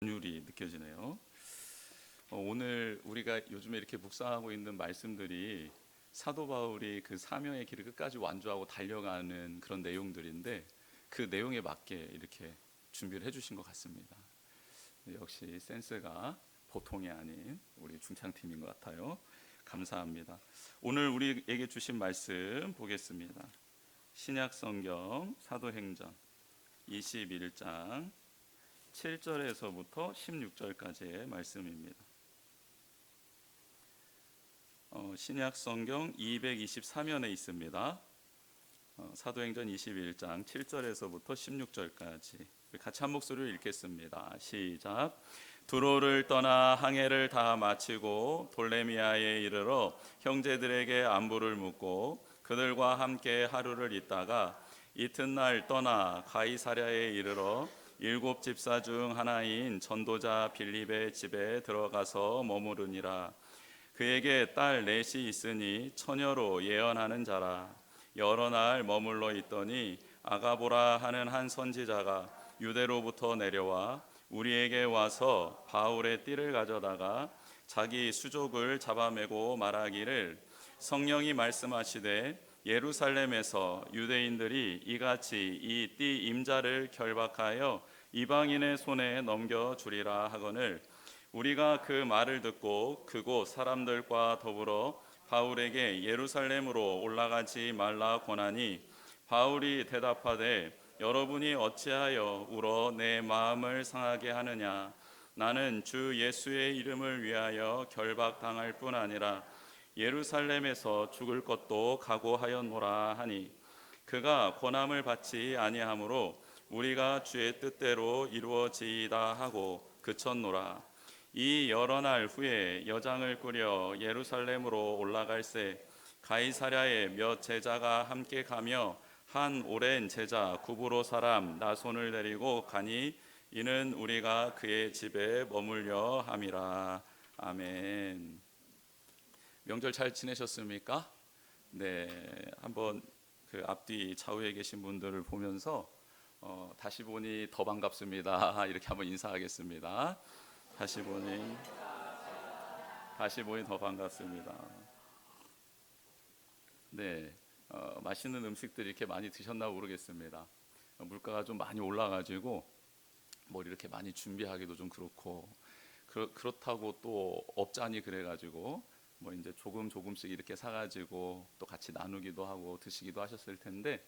전율이 느껴지네요. 오늘 우리가 요즘에 이렇게 묵상하고 있는 말씀들이 사도 바울이 그 사명의 길을 끝까지 완주하고 달려가는 그런 내용들인데 그 내용에 맞게 이렇게 준비를 해주신 것 같습니다. 역시 센스가 보통이 아닌 우리 중창팀인 것 같아요. 감사합니다. 오늘 우리에게 주신 말씀 보겠습니다. 신약성경 사도행전 21장 7절에서부터 16절까지의 말씀입니다. 신약성경 223면에 있습니다. 사도행전 21장 7절에서부터 16절까지 같이 한 목소리로 읽겠습니다. 시작. 두로를 떠나 항해를 다 마치고 돌레미아에 이르러 형제들에게 안부를 묻고 그들과 함께 하루를 있다가 이튿날 떠나 가이사랴에 이르러 7 집사 중 하나인 전도자 빌립의 집에 들어가서 머무르니라. 그에게 딸 넷이 있으니 처녀로 예언하는 자라. 여러 날 머물러 있더니 아가보라 하는 한 선지자가 유대로부터 내려와 우리에게 와서 바울의 띠를 가져다가 자기 수족을 잡아매고 말하기를 성령이 말씀하시되 예루살렘에서 유대인들이 이같이 이 띠 임자를 결박하여 이방인의 손에 넘겨주리라 하거늘 우리가 그 말을 듣고 그곳 사람들과 더불어 바울에게 예루살렘으로 올라가지 말라 권하니 바울이 대답하되 여러분이 어찌하여 울어 내 마음을 상하게 하느냐. 나는 주 예수의 이름을 위하여 결박당할 뿐 아니라 예루살렘에서 죽을 것도 각오하였노라 하니 그가 권함을 받지 아니하므로 우리가 주의 뜻대로 이루어지이다 하고 그쳤노라. 이 여러 날 후에 여장을 꾸려 예루살렘으로 올라갈새 가이사랴에 몇 제자가 함께 가며 한 오랜 제자 구브로 사람 나손을 데리고 가니 이는 우리가 그의 집에 머물려 함이라. 아멘. 명절 잘 지내셨습니까? 네, 한번 그 앞뒤 좌우에 계신 분들을 보면서 다시 보니 더 반갑습니다. 이렇게 한번 인사하겠습니다. 다시 보니 더 반갑습니다. 네, 맛있는 음식들이 이렇게 많이 드셨나 모르겠습니다. 물가가 좀 많이 올라가지고 뭘 이렇게 많이 준비하기도 좀 그렇고 그렇다고 또 없자니 그래가지고 뭐 이제 조금씩 이렇게 사가지고 또 같이 나누기도 하고 드시기도 하셨을 텐데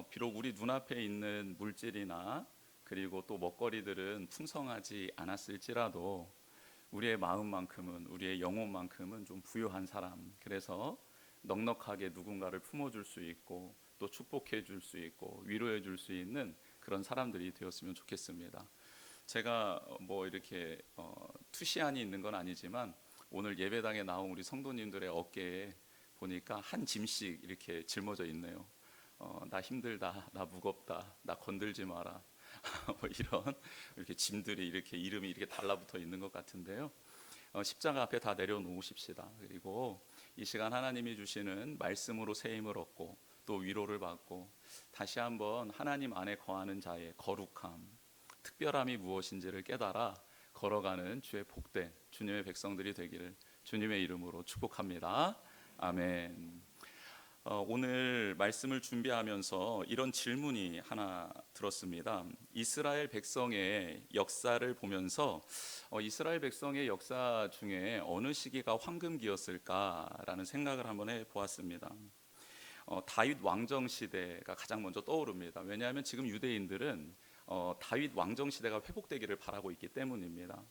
비록 우리 눈앞에 있는 물질이나 그리고 또 먹거리들은 풍성하지 않았을지라도 우리의 마음만큼은 우리의 영혼만큼은 좀 부유한 사람, 그래서 넉넉하게 누군가를 품어줄 수 있고 또 축복해 줄 수 있고 위로해 줄 수 있는 그런 사람들이 되었으면 좋겠습니다. 제가 뭐 이렇게 투시안이 있는 건 아니지만 오늘 예배당에 나온 우리 성도님들의 어깨에 보니까 한 짐씩 이렇게 짊어져 있네요. 나 힘들다, 나 무겁다, 나 건들지 마라. 뭐 이런 이렇게 짐들이 이렇게 이름이 이렇게 달라붙어 있는 것 같은데요. 십자가 앞에 다 내려놓으십시다. 그리고 이 시간 하나님이 주시는 말씀으로 새 힘을 얻고 또 위로를 받고 다시 한번 하나님 안에 거하는 자의 거룩함, 특별함이 무엇인지를 깨달아 걸어가는 주의 복된 주님의 백성들이 되기를 주님의 이름으로 축복합니다. 아멘. 오늘 말씀을 준비하면서 이런 질문이 하나 들었습니다. 이스라엘 백성의 역사를 보면서 이스라엘 백성의 역사 중에 어느 시기가 황금기였을까라는 생각을 한번 해보았습니다. 다윗 왕정 시대가 가장 먼저 떠오릅니다. 왜냐하면 지금 유대인들은 다윗 왕정 시대가 회복되기를 바라고 있기 때문입니다.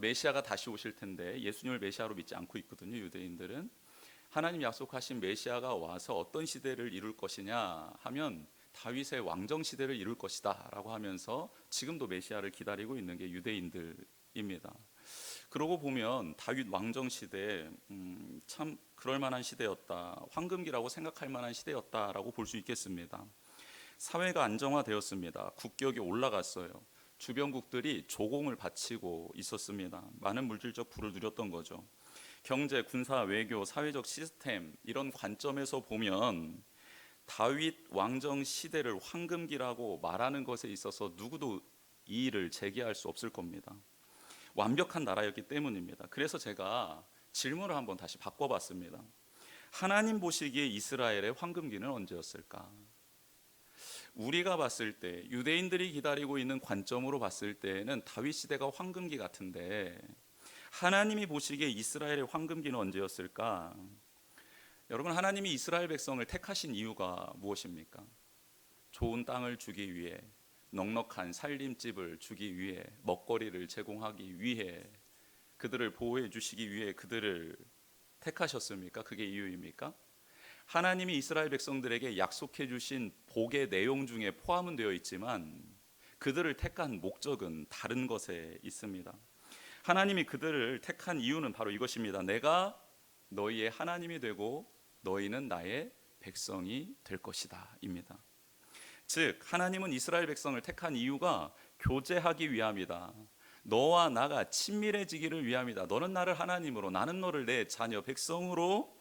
메시아가 다시 오실 텐데 예수님을 메시아로 믿지 않고 있거든요. 유대인들은 하나님 약속하신 메시아가 와서 어떤 시대를 이룰 것이냐 하면 다윗의 왕정 시대를 이룰 것이다 라고 하면서 지금도 메시아를 기다리고 있는 게 유대인들입니다. 그러고 보면 다윗 왕정 시대 참 그럴 만한 시대였다, 황금기라고 생각할 만한 시대였다라고 볼 수 있겠습니다. 사회가 안정화되었습니다. 국격이 올라갔어요. 주변국들이 조공을 바치고 있었습니다. 많은 물질적 부를 누렸던 거죠. 경제, 군사, 외교, 사회적 시스템 이런 관점에서 보면 다윗 왕정 시대를 황금기라고 말하는 것에 있어서 누구도 이의를 제기할 수 없을 겁니다. 완벽한 나라였기 때문입니다. 그래서 제가 질문을 한번 다시 바꿔봤습니다. 하나님 보시기에 이스라엘의 황금기는 언제였을까? 우리가 봤을 때, 유대인들이 기다리고 있는 관점으로 봤을 때는 다윗 시대가 황금기 같은데, 하나님이 보시기에 이스라엘의 황금기는 언제였을까? 여러분, 하나님이 이스라엘 백성을 택하신 이유가 무엇입니까? 좋은 땅을 주기 위해, 넉넉한 살림집을 주기 위해, 먹거리를 제공하기 위해, 그들을 보호해 주시기 위해 그들을 택하셨습니까? 그게 이유입니까? 하나님이 이스라엘 백성들에게 약속해 주신 복의 내용 중에 포함은 되어 있지만 그들을 택한 목적은 다른 것에 있습니다. 하나님이 그들을 택한 이유는 바로 이것입니다. 내가 너희의 하나님이 되고 너희는 나의 백성이 될 것이다 입니다. 즉 하나님은 이스라엘 백성을 택한 이유가 교제하기 위함이다. 너와 나가 친밀해지기를 위함이다. 너는 나를 하나님으로, 나는 너를 내 자녀 백성으로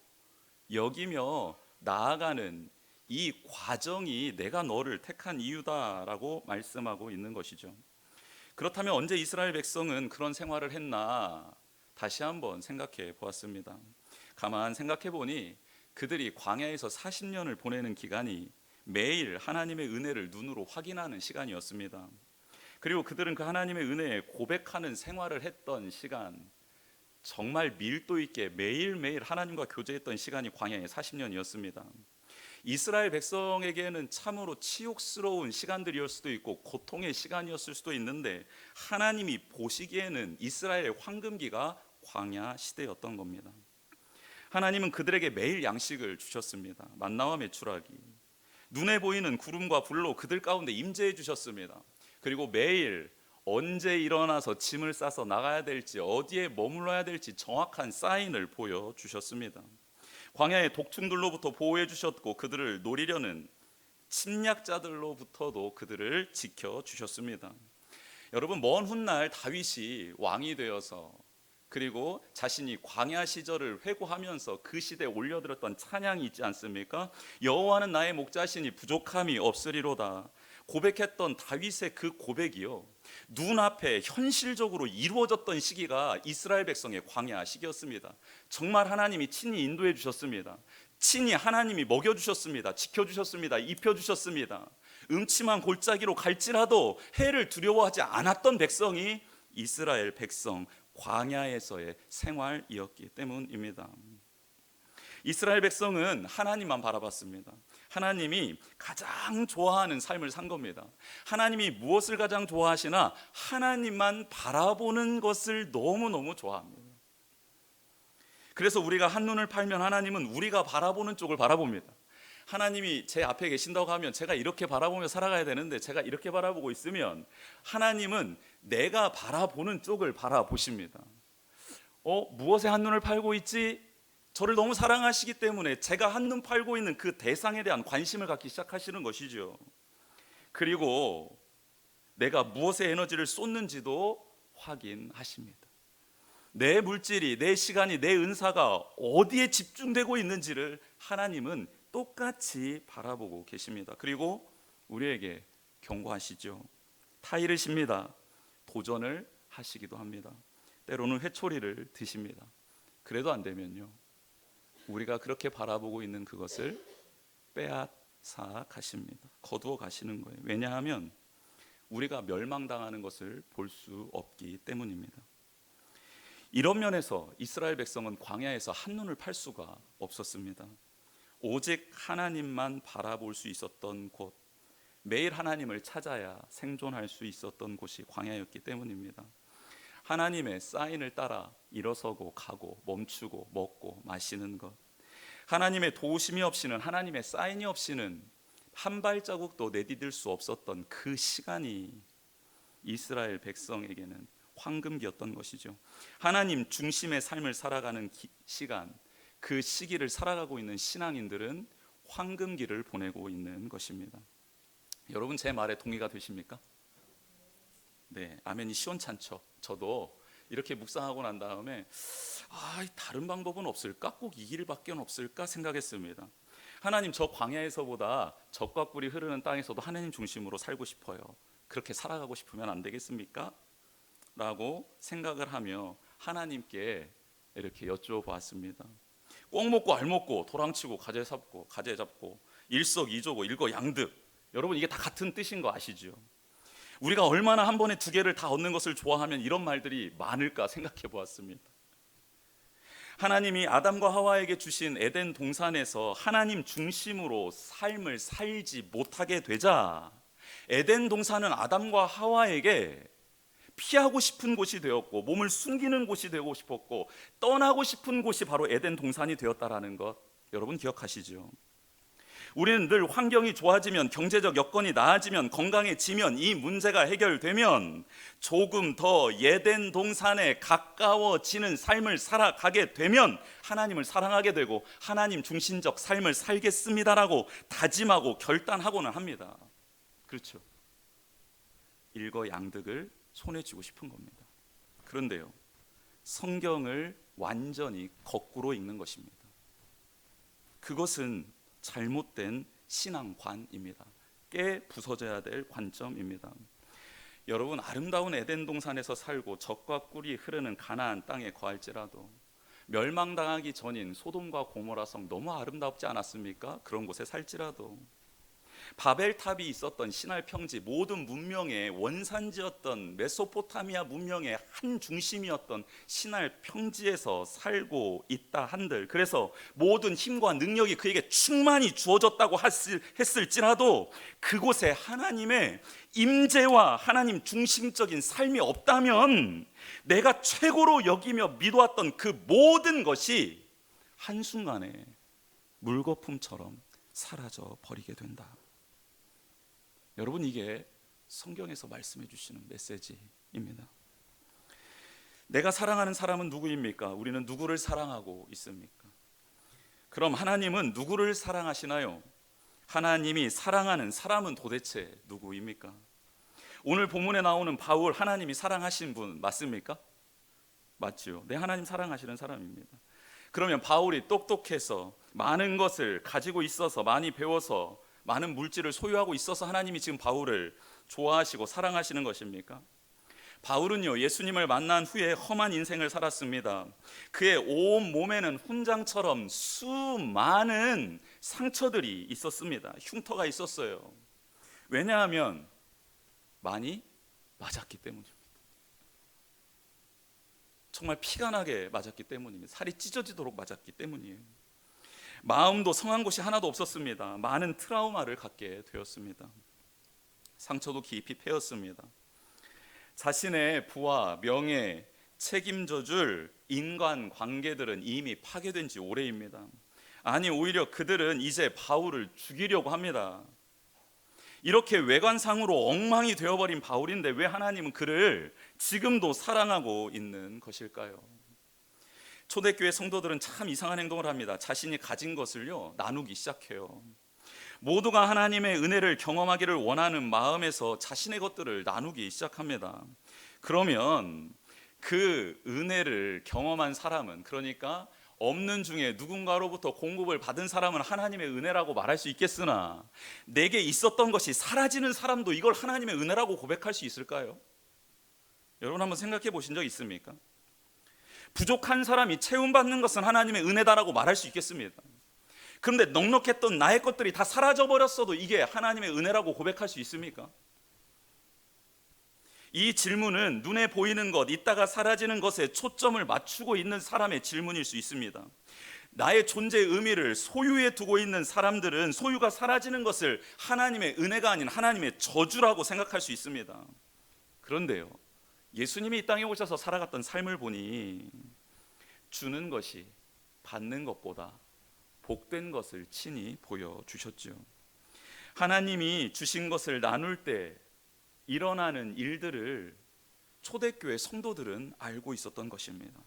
여기며 나아가는 이 과정이 내가 너를 택한 이유다라고 말씀하고 있는 것이죠. 그렇다면 언제 이스라엘 백성은 그런 생활을 했나 다시 한번 생각해 보았습니다. 가만 생각해 보니 그들이 광야에서 40년을 보내는 기간이 매일 하나님의 은혜를 눈으로 확인하는 시간이었습니다. 그리고 그들은 그 하나님의 은혜에 고백하는 생활을 했던 시간, 정말 밀도 있게 매일매일 하나님과 교제했던 시간이 광야의 40년이었습니다. 이스라엘 백성에게는 참으로 치욕스러운 시간들이었을 수도 있고 고통의 시간이었을 수도 있는데 하나님이 보시기에는 이스라엘의 황금기가 광야 시대였던 겁니다. 하나님은 그들에게 매일 양식을 주셨습니다. 만나와 메추라기, 눈에 보이는 구름과 불로 그들 가운데 임재해 주셨습니다. 그리고 매일 언제 일어나서 짐을 싸서 나가야 될지, 어디에 머물러야 될지 정확한 사인을 보여주셨습니다. 광야의 독충들로부터 보호해 주셨고 그들을 노리려는 침략자들로부터도 그들을 지켜주셨습니다. 여러분, 먼 훗날 다윗이 왕이 되어서 그리고 자신이 광야 시절을 회고하면서 그 시대에 올려드렸던 찬양이 있지 않습니까? 여호와는 나의 목자시니 부족함이 없으리로다 고백했던 다윗의 그 고백이요, 눈앞에 현실적으로 이루어졌던 시기가 이스라엘 백성의 광야 시기였습니다. 정말 하나님이 친히 인도해 주셨습니다. 친히 하나님이 먹여주셨습니다. 지켜주셨습니다. 입혀주셨습니다. 음침한 골짜기로 갈지라도 해를 두려워하지 않았던 백성이 이스라엘 백성 광야에서의 생활이었기 때문입니다. 이스라엘 백성은 하나님만 바라봤습니다. 하나님이 가장 좋아하는 삶을 산 겁니다. 하나님이 무엇을 가장 좋아하시나? 하나님만 바라보는 것을 너무너무 좋아합니다. 그래서 우리가 한눈을 팔면 하나님은 우리가 바라보는 쪽을 바라봅니다. 하나님이 제 앞에 계신다고 하면 제가 이렇게 바라보며 살아가야 되는데 제가 이렇게 바라보고 있으면 하나님은 내가 바라보는 쪽을 바라보십니다. 무엇에 한눈을 팔고 있지? 저를 너무 사랑하시기 때문에 제가 한눈 팔고 있는 그 대상에 대한 관심을 갖기 시작하시는 것이죠. 그리고 내가 무엇에 에너지를 쏟는지도 확인하십니다. 내 물질이, 내 시간이, 내 은사가 어디에 집중되고 있는지를 하나님은 똑같이 바라보고 계십니다. 그리고 우리에게 경고하시죠. 타이르십니다. 도전을 하시기도 합니다. 때로는 회초리를 드십니다. 그래도 안 되면요, 우리가 그렇게 바라보고 있는 그것을 빼앗아 가십니다. 거두어 가시는 거예요. 왜냐하면 우리가 멸망당하는 것을 볼 수 없기 때문입니다. 이런 면에서 이스라엘 백성은 광야에서 한눈을 팔 수가 없었습니다. 오직 하나님만 바라볼 수 있었던 곳, 매일 하나님을 찾아야 생존할 수 있었던 곳이 광야였기 때문입니다. 하나님의 사인을 따라 일어서고 가고 멈추고 먹고 마시는 것, 하나님의 도우심이 없이는, 하나님의 사인이 없이는 한 발자국도 내디딜 수 없었던 그 시간이 이스라엘 백성에게는 황금기였던 것이죠. 하나님 중심의 삶을 살아가는 시간, 그 시기를 살아가고 있는 신앙인들은 황금기를 보내고 있는 것입니다. 여러분, 제 말에 동의가 되십니까? 네, 아멘이 시원찮죠. 저도 이렇게 묵상하고 난 다음에 다른 방법은 없을까? 꼭 이 길밖에 없을까 생각했습니다. 하나님, 저 광야에서보다 적과 꿀이 흐르는 땅에서도 하나님 중심으로 살고 싶어요. 그렇게 살아가고 싶으면 안 되겠습니까? 라고 생각을 하며 하나님께 이렇게 여쭤보았습니다. 꼭 먹고 알 먹고 도랑치고 가재 잡고 일석이조고 일거양득. 여러분 이게 다 같은 뜻인 거 아시죠? 우리가 얼마나 한 번에 두 개를 다 얻는 것을 좋아하면 이런 말들이 많을까 생각해 보았습니다. 하나님이 아담과 하와에게 주신 에덴 동산에서 하나님 중심으로 삶을 살지 못하게 되자 에덴 동산은 아담과 하와에게 피하고 싶은 곳이 되었고 몸을 숨기는 곳이 되고 싶었고 떠나고 싶은 곳이 바로 에덴 동산이 되었다라는 것 여러분 기억하시죠? 우리는 늘 환경이 좋아지면, 경제적 여건이 나아지면, 건강해지면, 이 문제가 해결되면 조금 더 에덴 동산에 가까워지는 삶을 살아가게 되면 하나님을 사랑하게 되고 하나님 중심적 삶을 살겠습니다라고 다짐하고 결단하고는 합니다. 그렇죠? 일거양득을 손에 쥐고 싶은 겁니다. 그런데요, 성경을 완전히 거꾸로 읽는 것입니다. 그것은 잘못된 신앙관입니다. 깨 부서져야 될 관점입니다. 여러분, 아름다운 에덴 동산에서 살고 젖과 꿀이 흐르는 가나안 땅에 거할지라도 멸망당하기 전인 소돔과 고모라 성 너무 아름답지 않았습니까? 그런 곳에 살지라도 바벨탑이 있었던 시날 평지, 모든 문명의 원산지였던 메소포타미아 문명의 한 중심이었던 시날 평지에서 살고 있다 한들, 그래서 모든 힘과 능력이 그에게 충만히 주어졌다고 했을지라도 그곳에 하나님의 임재와 하나님 중심적인 삶이 없다면 내가 최고로 여기며 믿어왔던 그 모든 것이 한순간에 물거품처럼 사라져 버리게 된다. 여러분, 이게 성경에서 말씀해 주시는 메시지입니다. 내가 사랑하는 사람은 누구입니까? 우리는 누구를 사랑하고 있습니까? 그럼 하나님은 누구를 사랑하시나요? 하나님이 사랑하는 사람은 도대체 누구입니까? 오늘 본문에 나오는 바울, 하나님이 사랑하신 분 맞습니까? 맞죠? 네, 하나님 사랑하시는 사람입니다. 그러면 바울이 똑똑해서 많은 것을 가지고 있어서, 많이 배워서, 많은 물질을 소유하고 있어서 하나님이 지금 바울을 좋아하시고 사랑하시는 것입니까? 바울은요, 예수님을 만난 후에 험한 인생을 살았습니다. 그의 온 몸에는 훈장처럼 수많은 상처들이 있었습니다. 흉터가 있었어요. 왜냐하면 많이 맞았기 때문입니다. 정말 피가 나게 맞았기 때문입니다. 살이 찢어지도록 맞았기 때문이에요. 마음도 성한 곳이 하나도 없었습니다. 많은 트라우마를 갖게 되었습니다. 상처도 깊이 패였습니다. 자신의 부와 명예, 책임져 줄 인간 관계들은 이미 파괴된 지 오래입니다. 아니, 오히려 그들은 이제 바울을 죽이려고 합니다. 이렇게 외관상으로 엉망이 되어버린 바울인데 왜 하나님은 그를 지금도 사랑하고 있는 것일까요? 초대교회 성도들은 참 이상한 행동을 합니다. 자신이 가진 것을요, 나누기 시작해요. 모두가 하나님의 은혜를 경험하기를 원하는 마음에서 자신의 것들을 나누기 시작합니다. 그러면 그 은혜를 경험한 사람은, 그러니까 없는 중에 누군가로부터 공급을 받은 사람은 하나님의 은혜라고 말할 수 있겠으나 내게 있었던 것이 사라지는 사람도 이걸 하나님의 은혜라고 고백할 수 있을까요? 여러분 한번 생각해 보신 적 있습니까? 부족한 사람이 채움받는 것은 하나님의 은혜다라고 말할 수 있겠습니다. 그런데 넉넉했던 나의 것들이 다 사라져버렸어도 이게 하나님의 은혜라고 고백할 수 있습니까? 이 질문은 눈에 보이는 것, 있다가 사라지는 것에 초점을 맞추고 있는 사람의 질문일 수 있습니다. 나의 존재의 의미를 소유에 두고 있는 사람들은 소유가 사라지는 것을 하나님의 은혜가 아닌 하나님의 저주라고 생각할 수 있습니다. 그런데요, 예수님이 이 땅에 오셔서 살아갔던 삶을 보니 주는 것이 받는 것보다 복된 것을 친히 보여주셨죠. 하나님이 주신 것을 나눌 때 일어나는 일들을 초대교회 성도들은 알고 있었던 것입니다.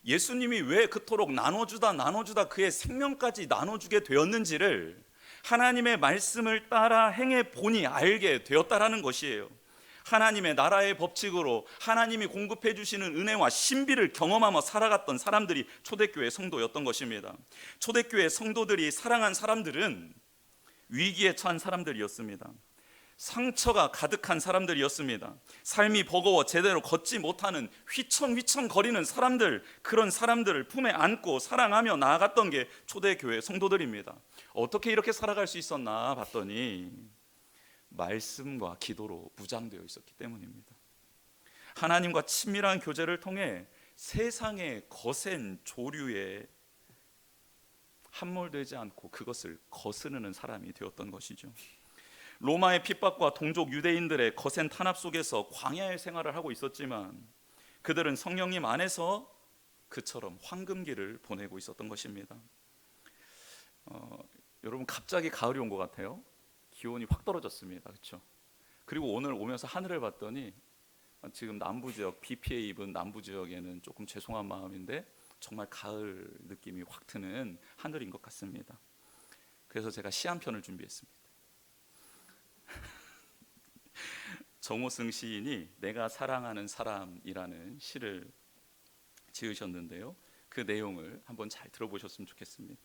예수님이 왜 그토록 나눠주다 그의 생명까지 나눠주게 되었는지를 하나님의 말씀을 따라 행해 보니 알게 되었다라는 것이에요. 하나님의 나라의 법칙으로 하나님이 공급해 주시는 은혜와 신비를 경험하며 살아갔던 사람들이 초대교회 성도였던 것입니다. 초대교회 성도들이 사랑한 사람들은 위기에 처한 사람들이었습니다. 상처가 가득한 사람들이었습니다. 삶이 버거워 제대로 걷지 못하는 휘청휘청 거리는 사람들, 그런 사람들을 품에 안고 사랑하며 나아갔던 게 초대교회 성도들입니다. 어떻게 이렇게 살아갈 수 있었나 봤더니 말씀과 기도로 무장되어 있었기 때문입니다. 하나님과 친밀한 교제를 통해 세상의 거센 조류에 함몰되지 않고 그것을 거스르는 사람이 되었던 것이죠. 로마의 핍박과 동족 유대인들의 거센 탄압 속에서 광야의 생활을 하고 있었지만 그들은 성령님 안에서 그처럼 황금기를 보내고 있었던 것입니다. 여러분, 갑자기 가을이 온 것 같아요. 기온이 확 떨어졌습니다. 그렇죠? 그리고 오늘 오면서 하늘을 봤더니 지금 남부 지역, 비 피해 입은 남부 지역에는 조금 죄송한 마음인데 정말 가을 느낌이 확 드는 하늘인 것 같습니다. 그래서 제가 시 한 편을 준비했습니다. 정호승 시인이 내가 사랑하는 사람이라는 시를 지으셨는데요, 그 내용을 한번 잘 들어보셨으면 좋겠습니다.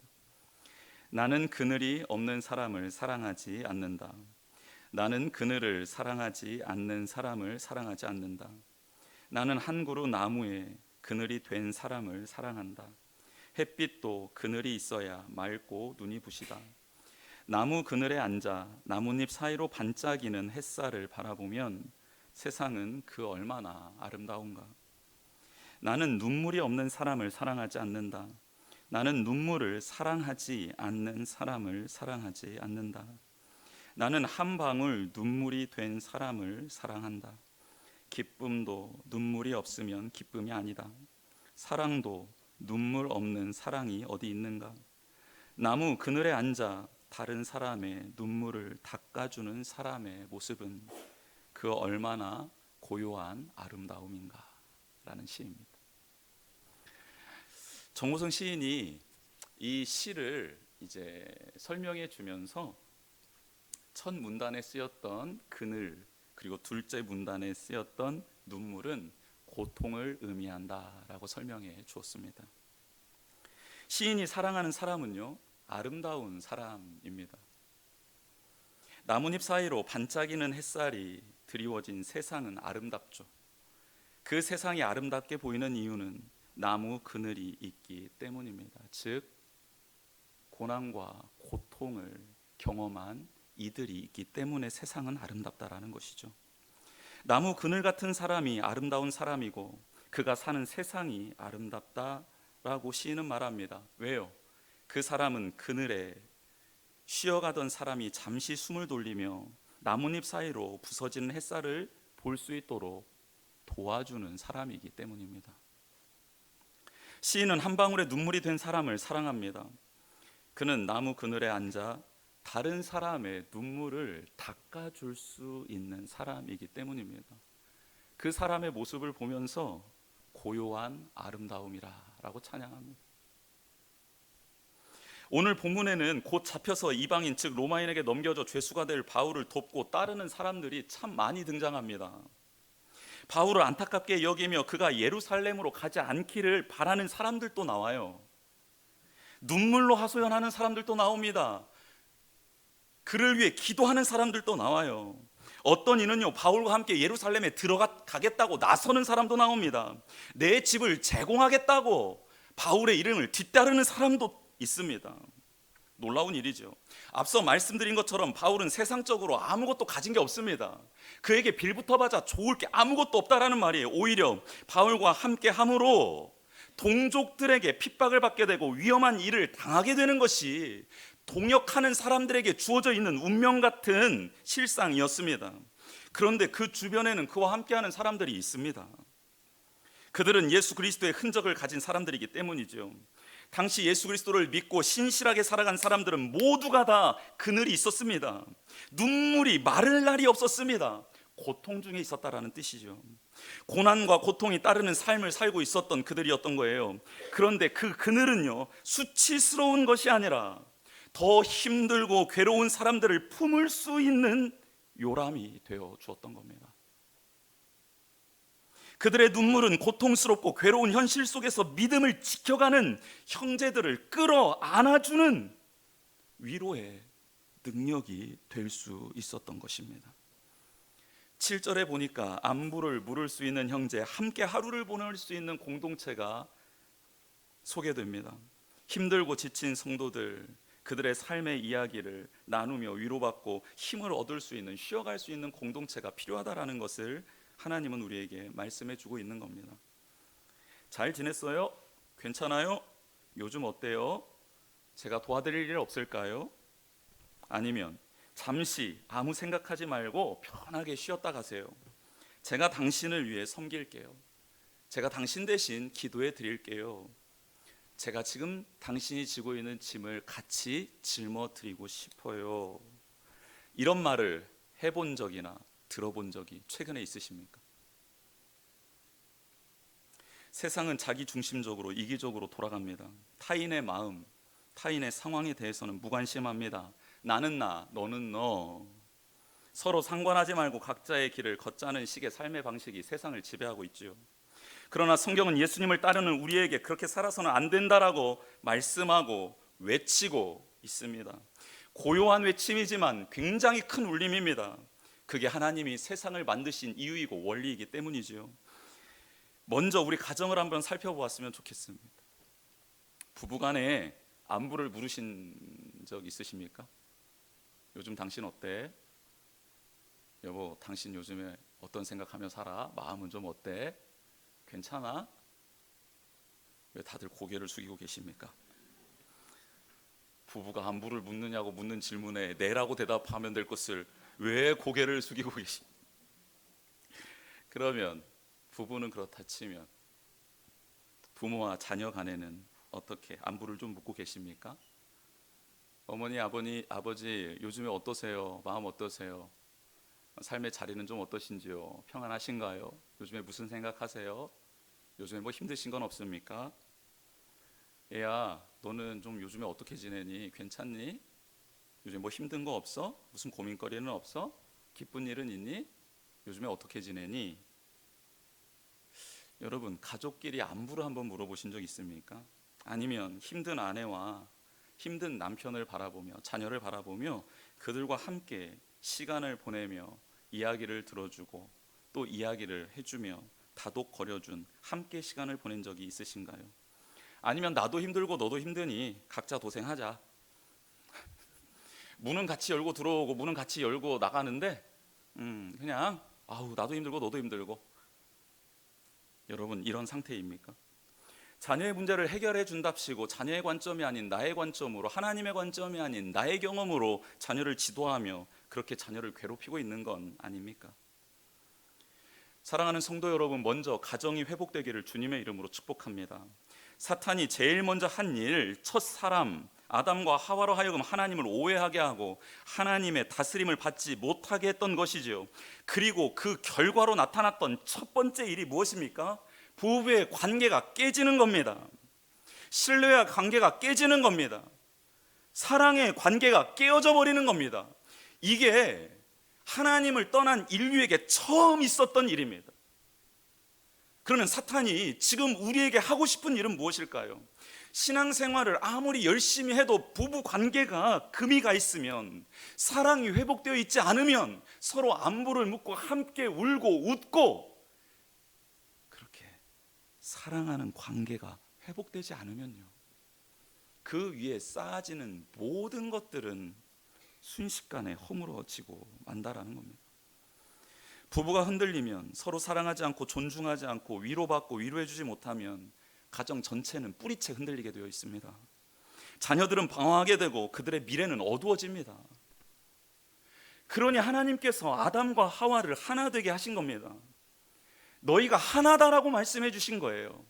나는 그늘이 없는 사람을 사랑하지 않는다. 나는 그늘을 사랑하지 않는 사람을 사랑하지 않는다. 나는 한 그루 나무에 그늘이 된 사람을 사랑한다. 햇빛도 그늘이 있어야 맑고 눈이 부시다. 나무 그늘에 앉아 나뭇잎 사이로 반짝이는 햇살을 바라보면 세상은 그 얼마나 아름다운가. 나는 눈물이 없는 사람을 사랑하지 않는다. 나는 눈물을 사랑하지 않는 사람을 사랑하지 않는다. 나는 한 방울 눈물이 된 사람을 사랑한다. 기쁨도 눈물이 없으면 기쁨이 아니다. 사랑도 눈물 없는 사랑이 어디 있는가. 나무 그늘에 앉아 다른 사람의 눈물을 닦아주는 사람의 모습은 그 얼마나 고요한 아름다움인가 라는 시입니다. 정호성 시인이 이 시를 이제 설명해 주면서 첫 문단에 쓰였던 그늘, 그리고 둘째 문단에 쓰였던 눈물은 고통을 의미한다라고 설명해 주었습니다. 시인이 사랑하는 사람은요, 아름다운 사람입니다. 나뭇잎 사이로 반짝이는 햇살이 드리워진 세상은 아름답죠. 그 세상이 아름답게 보이는 이유는 나무 그늘이 있기 때문입니다. 즉 고난과 고통을 경험한 이들이 있기 때문에 세상은 아름답다라는 것이죠. 나무 그늘 같은 사람이 아름다운 사람이고 그가 사는 세상이 아름답다라고 시인은 말합니다. 왜요? 그 사람은 그늘에 쉬어가던 사람이 잠시 숨을 돌리며 나뭇잎 사이로 부서지는 햇살을 볼 수 있도록 도와주는 사람이기 때문입니다. 시인은 한 방울의 눈물이 된 사람을 사랑합니다. 그는 나무 그늘에 앉아 다른 사람의 눈물을 닦아줄 수 있는 사람이기 때문입니다. 그 사람의 모습을 보면서 고요한 아름다움이라고 찬양합니다. 오늘 본문에는 곧 잡혀서 이방인 즉 로마인에게 넘겨져 죄수가 될 바울을 돕고 따르는 사람들이 참 많이 등장합니다. 바울을 안타깝게 여기며 그가 예루살렘으로 가지 않기를 바라는 사람들도 나와요. 눈물로 하소연하는 사람들도 나옵니다. 그를 위해 기도하는 사람들도 나와요. 어떤 이는요, 바울과 함께 예루살렘에 들어가겠다고 나서는 사람도 나옵니다. 내 집을 제공하겠다고 바울의 이름을 뒤따르는 사람도 있습니다. 놀라운 일이죠. 앞서 말씀드린 것처럼 바울은 세상적으로 아무것도 가진 게 없습니다. 그에게 빌붙어봐자 좋을 게 아무것도 없다라는 말이에요. 오히려 바울과 함께 함으로 동족들에게 핍박을 받게 되고 위험한 일을 당하게 되는 것이 동역하는 사람들에게 주어져 있는 운명 같은 실상이었습니다. 그런데 그 주변에는 그와 함께하는 사람들이 있습니다. 그들은 예수 그리스도의 흔적을 가진 사람들이기 때문이죠. 당시 예수 그리스도를 믿고 신실하게 살아간 사람들은 모두가 다 그늘이 있었습니다. 눈물이 마를 날이 없었습니다. 고통 중에 있었다라는 뜻이죠. 고난과 고통이 따르는 삶을 살고 있었던 그들이었던 거예요. 그런데 그 그늘은요, 수치스러운 것이 아니라 더 힘들고 괴로운 사람들을 품을 수 있는 요람이 되어 주었던 겁니다. 그들의 눈물은 고통스럽고 괴로운 현실 속에서 믿음을 지켜가는 형제들을 끌어 안아주는 위로의 능력이 될 수 있었던 것입니다. 7절에 보니까 안부를 물을 수 있는 형제, 함께 하루를 보낼 수 있는 공동체가 소개됩니다. 힘들고 지친 성도들, 그들의 삶의 이야기를 나누며 위로받고 힘을 얻을 수 있는, 쉬어갈 수 있는 공동체가 필요하다라는 것을 하나님은 우리에게 말씀해 주고 있는 겁니다. 잘 지냈어요? 괜찮아요? 요즘 어때요? 제가 도와드릴 일 없을까요? 아니면 잠시 아무 생각하지 말고 편하게 쉬었다 가세요. 제가 당신을 위해 섬길게요. 제가 당신 대신 기도해 드릴게요. 제가 지금 당신이 지고 있는 짐을 같이 짊어드리고 싶어요. 이런 말을 해본 적이나 들어본 적이 최근에 있으십니까? 세상은 자기 중심적으로 이기적으로 돌아갑니다. 타인의 마음, 타인의 상황에 대해서는 무관심합니다. 나는 나, 너는 너. 서로 상관하지 말고 각자의 길을 걷자는 식의 삶의 방식이 세상을 지배하고 있지요. 그러나 성경은 예수님을 따르는 우리에게 그렇게 살아서는 안 된다라고 말씀하고 외치고 있습니다. 고요한 외침이지만 굉장히 큰 울림입니다. 그게 하나님이 세상을 만드신 이유이고 원리이기 때문이지요. 먼저 우리 가정을 한번 살펴보았으면 좋겠습니다. 부부간에 안부를 물으신 적 있으십니까? 요즘 당신 어때? 여보, 당신 요즘에 어떤 생각하며 살아? 마음은 좀 어때? 괜찮아? 왜 다들 고개를 숙이고 계십니까? 부부가 안부를 묻느냐고 묻는 질문에 네라고 대답하면 될 것을 왜 고개를 숙이고 계십니까? 그러면 부부는 그렇다 치면 부모와 자녀 간에는 어떻게 안부를 좀 묻고 계십니까? 어머니, 아버지 요즘에 어떠세요? 마음 어떠세요? 삶의 자리는 좀 어떠신지요? 평안하신가요? 요즘에 무슨 생각하세요? 요즘에 뭐 힘드신 건 없습니까? 애야, 너는 좀 요즘에 어떻게 지내니? 괜찮니? 요즘에 뭐 힘든 거 없어? 무슨 고민거리는 없어? 기쁜 일은 있니? 요즘에 어떻게 지내니? 여러분, 가족끼리 안부를 한번 물어보신 적 있습니까? 아니면 힘든 아내와 힘든 남편을 바라보며 자녀를 바라보며 그들과 함께 시간을 보내며 이야기를 들어주고 또 이야기를 해주며 다독거려준 함께 시간을 보낸 적이 있으신가요? 아니면 나도 힘들고 너도 힘드니 각자 도생하자. 문은 같이 열고 들어오고 문은 같이 열고 나가는데 그냥 아우 나도 힘들고 너도 힘들고. 여러분, 이런 상태입니까? 자녀의 문제를 해결해 준답시고 자녀의 관점이 아닌 나의 관점으로, 하나님의 관점이 아닌 나의 경험으로 자녀를 지도하며 그렇게 자녀를 괴롭히고 있는 건 아닙니까? 사랑하는 성도 여러분, 먼저 가정이 회복되기를 주님의 이름으로 축복합니다. 사탄이 제일 먼저 한 일, 첫 사람 아담과 하와로 하여금 하나님을 오해하게 하고 하나님의 다스림을 받지 못하게 했던 것이죠. 그리고 그 결과로 나타났던 첫 번째 일이 무엇입니까? 부부의 관계가 깨지는 겁니다. 신뢰와 관계가 깨지는 겁니다. 사랑의 관계가 깨어져 버리는 겁니다. 이게 하나님을 떠난 인류에게 처음 있었던 일입니다. 그러면 사탄이 지금 우리에게 하고 싶은 일은 무엇일까요? 신앙생활을 아무리 열심히 해도 부부 관계가 금이 가 있으면, 사랑이 회복되어 있지 않으면, 서로 안부를 묻고 함께 울고 웃고 그렇게 사랑하는 관계가 회복되지 않으면요, 그 위에 쌓아지는 모든 것들은 순식간에 허물어지고 만다라는 겁니다. 부부가 흔들리면, 서로 사랑하지 않고 존중하지 않고 위로받고 위로해주지 못하면 가정 전체는 뿌리채 흔들리게 되어 있습니다. 자녀들은 방황하게 되고 그들의 미래는 어두워집니다. 그러니 하나님께서 아담과 하와를 하나 되게 하신 겁니다. 너희가 하나다라고 말씀해 주신 거예요.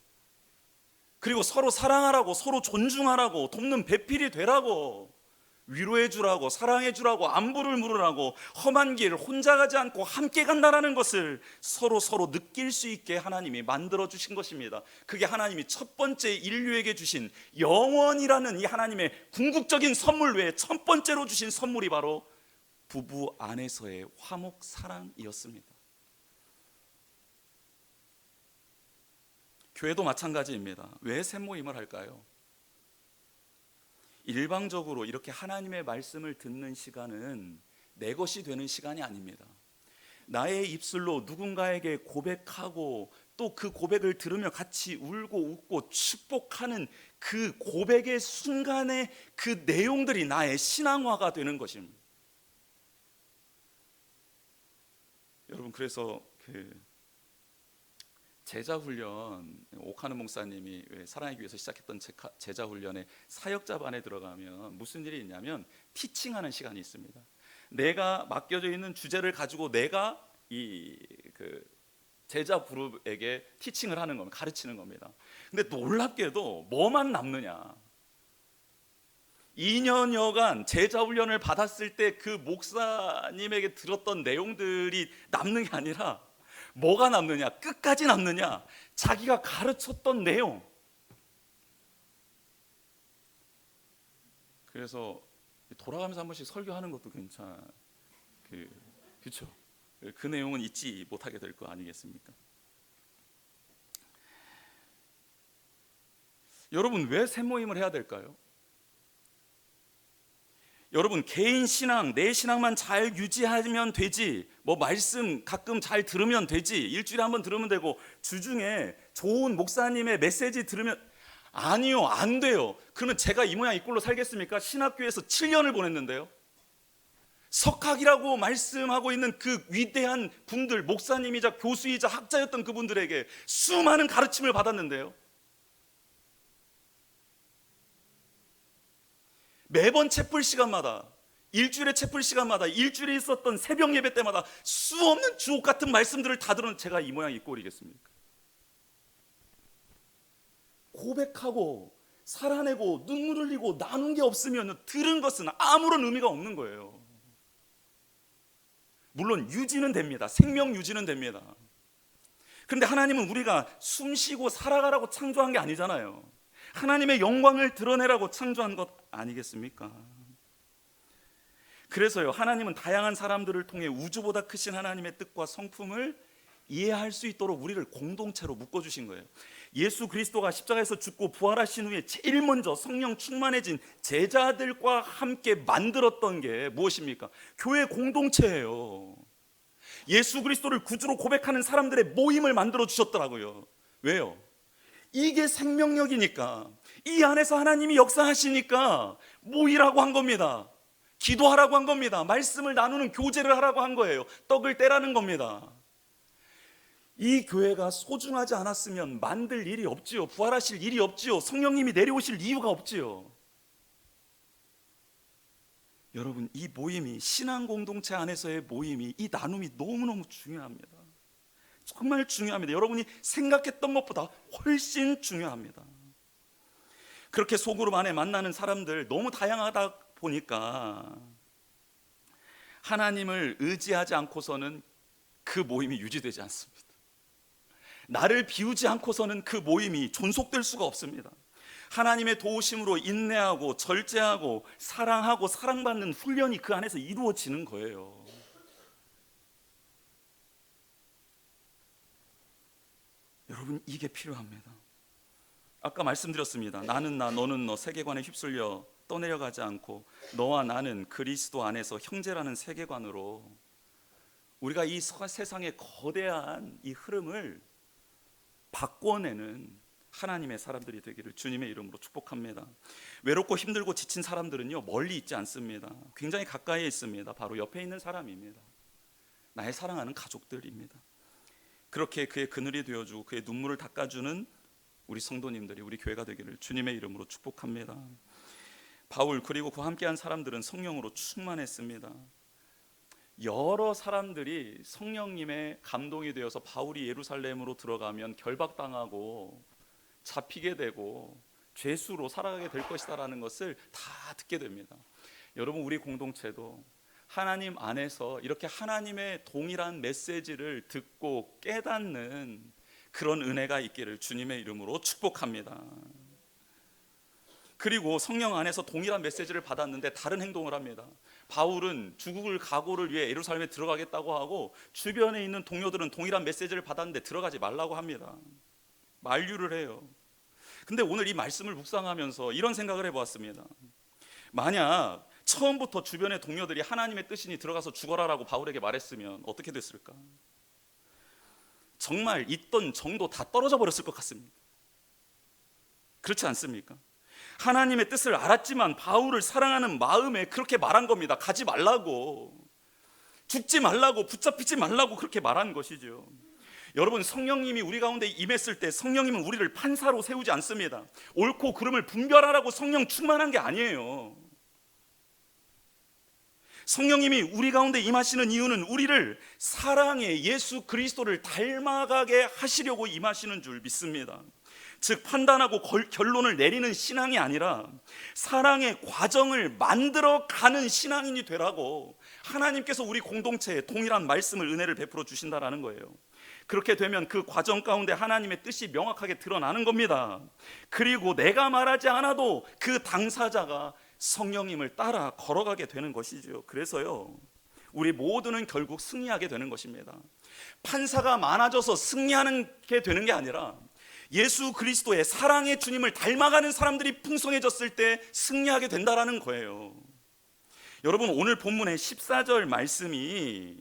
그리고 서로 사랑하라고, 서로 존중하라고, 돕는 배필이 되라고, 위로해 주라고, 사랑해 주라고, 안부를 물으라고, 험한 길 혼자 가지 않고 함께 간다라는 것을 서로 느낄 수 있게 하나님이 만들어 주신 것입니다. 그게 하나님이 첫 번째 인류에게 주신 영원이라는 이 하나님의 궁극적인 선물 외에 첫 번째로 주신 선물이 바로 부부 안에서의 화목 사랑이었습니다. 교회도 마찬가지입니다. 왜 샘모임을 할까요? 일방적으로 이렇게 하나님의 말씀을 듣는 시간은 내 것이 되는 시간이 아닙니다. 나의 입술로 누군가에게 고백하고 또 그 고백을 들으며 같이 울고 웃고 축복하는 그 고백의 순간에 그 내용들이 나의 신앙화가 되는 것입니다. 여러분, 그래서 그 제자훈련, 오카노 목사님이 사랑하기 위해서 시작했던 제자훈련에 사역자반에 들어가면 무슨 일이 있냐면 티칭하는 시간이 있습니다. 내가 맡겨져 있는 주제를 가지고 내가 그 제자 그룹에게 티칭을 하는 겁니다. 가르치는 겁니다. 근데 놀랍게도 뭐만 남느냐, 2년여간 제자훈련을 받았을 때 그 목사님에게 들었던 내용들이 남는 게 아니라 뭐가 남느냐, 끝까지 남느냐, 자기가 가르쳤던 내용. 그래서 돌아가면서 한 번씩 설교하는 것도 그렇죠. 그 내용은 잊지 못하게 될 거 아니겠습니까? 여러분, 왜 샘모임을 해야 될까요? 여러분, 개인 신앙, 내 신앙만 잘 유지하면 되지, 뭐 말씀 가끔 잘 들으면 되지, 일주일에 한 번 들으면 되고, 주중에 좋은 목사님의 메시지 들으면, 아니요, 안 돼요. 그러면 제가 이 모양 이 꼴로 살겠습니까? 신학교에서 7년을 보냈는데요, 석학이라고 말씀하고 있는 그 위대한 분들, 목사님이자 교수이자 학자였던 그분들에게 수많은 가르침을 받았는데요, 매번 채플 시간마다, 일주일에 채플 시간마다, 일주일에 있었던 새벽 예배 때마다 수없는 주옥 같은 말씀들을 다 들은 제가 이 모양 이 꼴이겠습니까? 고백하고 살아내고 눈물 흘리고 나눈 게 없으면 들은 것은 아무런 의미가 없는 거예요. 물론 유지는 됩니다. 생명 유지는 됩니다. 그런데 하나님은 우리가 숨쉬고 살아가라고 창조한 게 아니잖아요. 하나님의 영광을 드러내라고 창조한 것 아니겠습니까? 그래서요, 하나님은 다양한 사람들을 통해 우주보다 크신 하나님의 뜻과 성품을 이해할 수 있도록 우리를 공동체로 묶어주신 거예요. 예수 그리스도가 십자가에서 죽고 부활하신 후에 제일 먼저 성령 충만해진 제자들과 함께 만들었던 게 무엇입니까? 교회 공동체예요. 예수 그리스도를 구주로 고백하는 사람들의 모임을 만들어 주셨더라고요. 왜요? 이게 생명력이니까, 이 안에서 하나님이 역사하시니까 모이라고 한 겁니다. 기도하라고 한 겁니다. 말씀을 나누는 교제를 하라고 한 거예요. 떡을 떼라는 겁니다. 이 교회가 소중하지 않았으면 만들 일이 없지요. 부활하실 일이 없지요. 성령님이 내려오실 이유가 없지요. 여러분, 이 모임이, 신앙 공동체 안에서의 모임이, 이 나눔이 너무너무 중요합니다. 정말 중요합니다. 여러분이 생각했던 것보다 훨씬 중요합니다. 그렇게 소그룹 안에 만나는 사람들 너무 다양하다 보니까 하나님을 의지하지 않고서는 그 모임이 유지되지 않습니다. 나를 비우지 않고서는 그 모임이 존속될 수가 없습니다. 하나님의 도우심으로 인내하고 절제하고 사랑하고 사랑받는 훈련이 그 안에서 이루어지는 거예요. 여러분, 이게 필요합니다. 아까 말씀드렸습니다. 나는 나, 너는 너 세계관에 휩쓸려 떠내려가지 않고 너와 나는 그리스도 안에서 형제라는 세계관으로 우리가 이 세상의 거대한 이 흐름을 바꿔내는 하나님의 사람들이 되기를 주님의 이름으로 축복합니다. 외롭고 힘들고 지친 사람들은요, 멀리 있지 않습니다. 굉장히 가까이에 있습니다. 바로 옆에 있는 사람입니다. 나의 사랑하는 가족들입니다. 그렇게 그의 그늘이 되어주고 그의 눈물을 닦아주는 우리 성도님들이 우리 교회가 되기를 주님의 이름으로 축복합니다. 바울 그리고 그와 함께한 사람들은 성령으로 충만했습니다. 여러 사람들이 성령님의 감동이 되어서 바울이 예루살렘으로 들어가면 결박당하고 잡히게 되고 죄수로 살아가게 될 것이다라는 것을 다 듣게 됩니다. 여러분, 우리 공동체도 하나님 안에서 이렇게 하나님의 동일한 메시지를 듣고 깨닫는 그런 은혜가 있기를 주님의 이름으로 축복합니다. 그리고 성령 안에서 동일한 메시지를 받았는데 다른 행동을 합니다. 바울은 죽을 각오를 위해 예루살렘에 들어가겠다고 하고 주변에 있는 동료들은 동일한 메시지를 받았는데 들어가지 말라고 합니다. 만류를 해요. 근데 오늘 이 말씀을 묵상하면서 이런 생각을 해보았습니다. 만약 처음부터 주변의 동료들이 하나님의 뜻이니 들어가서 죽어라라고 바울에게 말했으면 어떻게 됐을까? 정말 있던 정도 다 떨어져 버렸을 것 같습니다. 그렇지 않습니까? 하나님의 뜻을 알았지만 바울을 사랑하는 마음에 그렇게 말한 겁니다. 가지 말라고, 죽지 말라고, 붙잡히지 말라고 그렇게 말한 것이죠. 여러분, 성령님이 우리 가운데 임했을 때 성령님은 우리를 판사로 세우지 않습니다. 옳고 그름을 분별하라고 성령 충만한 게 아니에요. 성령님이 우리 가운데 임하시는 이유는 우리를 사랑의 예수 그리스도를 닮아가게 하시려고 임하시는 줄 믿습니다. 즉 판단하고 결론을 내리는 신앙이 아니라 사랑의 과정을 만들어가는 신앙인이 되라고 하나님께서 우리 공동체에 동일한 말씀을, 은혜를 베풀어 주신다라는 거예요. 그렇게 되면 그 과정 가운데 하나님의 뜻이 명확하게 드러나는 겁니다. 그리고 내가 말하지 않아도 그 당사자가 성령님을 따라 걸어가게 되는 것이죠. 그래서요, 우리 모두는 결국 승리하게 되는 것입니다. 판사가 많아져서 승리하는 게 되는 게 아니라 예수 그리스도의 사랑의 주님을 닮아가는 사람들이 풍성해졌을 때 승리하게 된다라는 거예요. 여러분, 오늘 본문의 14절 말씀이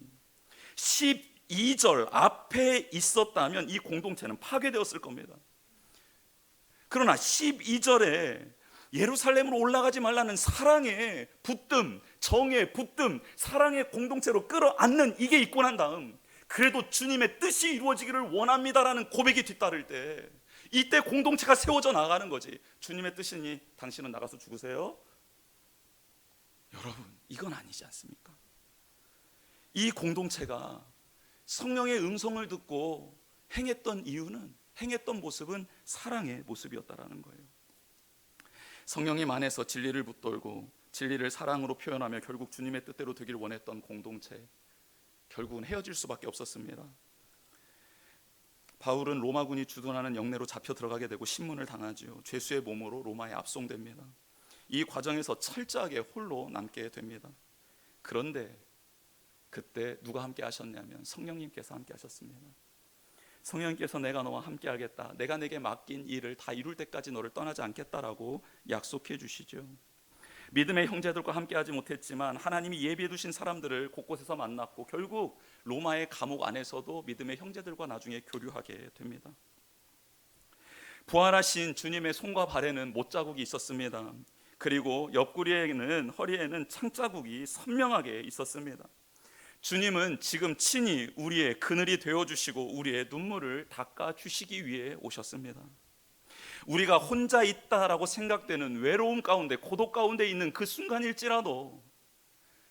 12절 앞에 있었다면 이 공동체는 파괴되었을 겁니다. 그러나 12절에 예루살렘으로 올라가지 말라는 사랑의 붙듦, 정의 붙듦, 사랑의 공동체로 끌어안는 이게 있고 난 다음 그래도 주님의 뜻이 이루어지기를 원합니다라는 고백이 뒤따를 때, 이때 공동체가 세워져 나가는 거지. 주님의 뜻이니 당신은 나가서 죽으세요? 여러분, 이건 아니지 않습니까? 이 공동체가 성령의 음성을 듣고 행했던 이유는, 행했던 모습은 사랑의 모습이었다라는 거예요. 성령님 안에서 진리를 붙들고 진리를 사랑으로 표현하며 결국 주님의 뜻대로 되길 원했던 공동체, 결국은 헤어질 수밖에 없었습니다. 바울은 로마군이 주둔하는 영내로 잡혀 들어가게 되고 신문을 당하지요. 죄수의 몸으로 로마에 압송됩니다. 이 과정에서 철저하게 홀로 남게 됩니다. 그런데 그때 누가 함께 하셨냐면 성령님께서 함께 하셨습니다. 성령님께서 내가 너와 함께 하겠다, 내가 내게 맡긴 일을 다 이룰 때까지 너를 떠나지 않겠다라고 약속해 주시죠. 믿음의 형제들과 함께 하지 못했지만 하나님이 예비해 두신 사람들을 곳곳에서 만났고 결국 로마의 감옥 안에서도 믿음의 형제들과 나중에 교류하게 됩니다. 부활하신 주님의 손과 발에는 못자국이 있었습니다. 그리고 옆구리에는, 허리에는 창자국이 선명하게 있었습니다. 주님은 지금 친히 우리의 그늘이 되어주시고 우리의 눈물을 닦아주시기 위해 오셨습니다. 우리가 혼자 있다라고 생각되는 외로움 가운데, 고독 가운데 있는 그 순간일지라도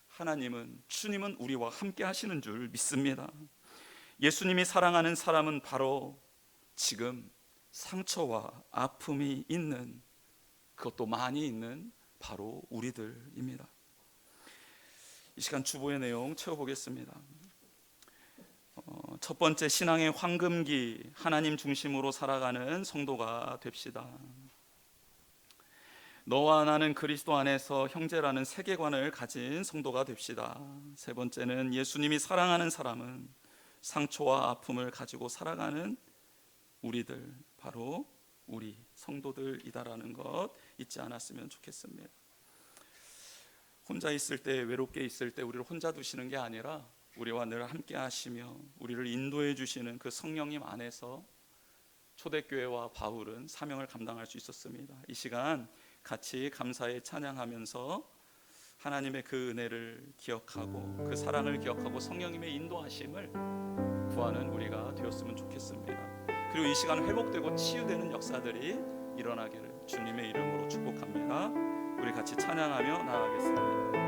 하나님은, 주님은 우리와 함께 하시는 줄 믿습니다. 예수님이 사랑하는 사람은 바로 지금 상처와 아픔이 있는, 그것도 많이 있는 바로 우리들입니다. 이 시간 주보의 내용 채워보겠습니다. 첫 번째, 신앙의 황금기, 하나님 중심으로 살아가는 성도가 됩시다. 너와 나는 그리스도 안에서 형제라는 세계관을 가진 성도가 됩시다. 세 번째는 예수님이 사랑하는 사람은 상처와 아픔을 가지고 살아가는 우리들, 바로 우리 성도들이다라는 것 잊지 않았으면 좋겠습니다. 혼자 있을 때, 외롭게 있을 때 우리를 혼자 두시는 게 아니라 우리와 늘 함께 하시며 우리를 인도해 주시는 그 성령님 안에서 초대교회와 바울은 사명을 감당할 수 있었습니다. 이 시간 같이 감사에 찬양하면서 하나님의 그 은혜를 기억하고 그 사랑을 기억하고 성령님의 인도하심을 구하는 우리가 되었으면 좋겠습니다. 그리고 이 시간 회복되고 치유되는 역사들이 일어나기를 주님의 이름으로 축복합니다. 우리 같이 찬양하며 나아가겠습니다.